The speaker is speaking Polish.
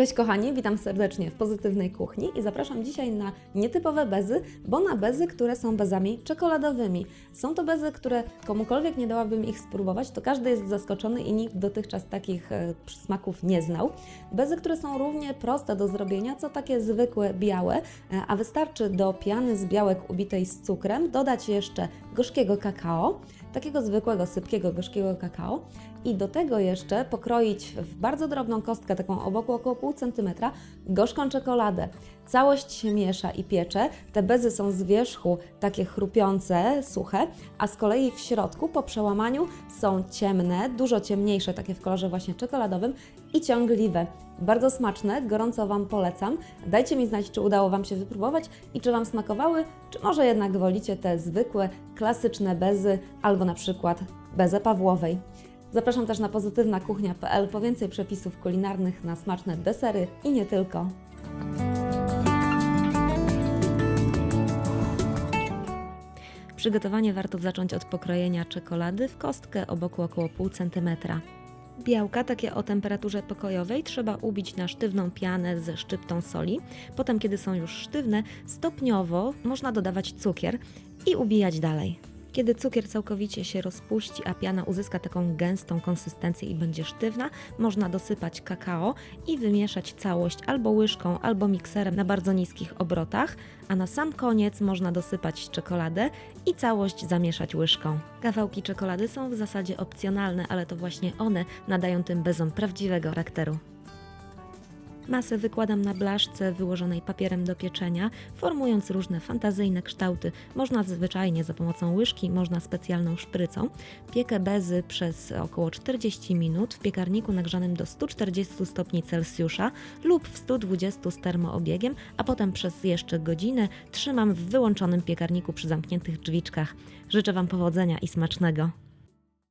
Cześć kochani, witam serdecznie w Pozytywnej Kuchni i zapraszam dzisiaj na nietypowe bezy, bo na bezy, które są bezami czekoladowymi. Są to bezy, które komukolwiek nie dałabym ich spróbować, to każdy jest zaskoczony i nikt dotychczas takich smaków nie znał. Bezy, które są równie proste do zrobienia, co takie zwykłe białe, a wystarczy do piany z białek ubitej z cukrem dodać jeszcze gorzkiego kakao, takiego zwykłego, sypkiego, gorzkiego kakao i do tego jeszcze pokroić w bardzo drobną kostkę, taką o boku około pół centymetra, gorzką czekoladę. Całość się miesza i piecze. Te bezy są z wierzchu takie chrupiące, suche, a z kolei w środku po przełamaniu są ciemne, dużo ciemniejsze, takie w kolorze właśnie czekoladowym i ciągliwe. Bardzo smaczne, gorąco Wam polecam. Dajcie mi znać, czy udało Wam się wypróbować i czy Wam smakowały, czy może jednak wolicie te zwykłe, klasyczne bezy albo na przykład bezę Pawłowej. Zapraszam też na pozytywnakuchnia.pl po więcej przepisów kulinarnych na smaczne desery i nie tylko. Przygotowanie warto zacząć od pokrojenia czekolady w kostkę o boku około pół centymetra. Białka, takie o temperaturze pokojowej, trzeba ubić na sztywną pianę ze szczyptą soli. Potem, kiedy są już sztywne, stopniowo można dodawać cukier i ubijać dalej. Kiedy cukier całkowicie się rozpuści, a piana uzyska taką gęstą konsystencję i będzie sztywna, można dosypać kakao i wymieszać całość albo łyżką, albo mikserem na bardzo niskich obrotach, a na sam koniec można dosypać czekoladę i całość zamieszać łyżką. Kawałki czekolady są w zasadzie opcjonalne, ale to właśnie one nadają tym bezom prawdziwego charakteru. Masę wykładam na blaszce wyłożonej papierem do pieczenia, formując różne fantazyjne kształty. Można zwyczajnie za pomocą łyżki, można specjalną szprycą. Piekę bezy przez około 40 minut w piekarniku nagrzanym do 140 stopni Celsjusza lub w 120 z termoobiegiem, a potem przez jeszcze godzinę trzymam w wyłączonym piekarniku przy zamkniętych drzwiczkach. Życzę Wam powodzenia i smacznego!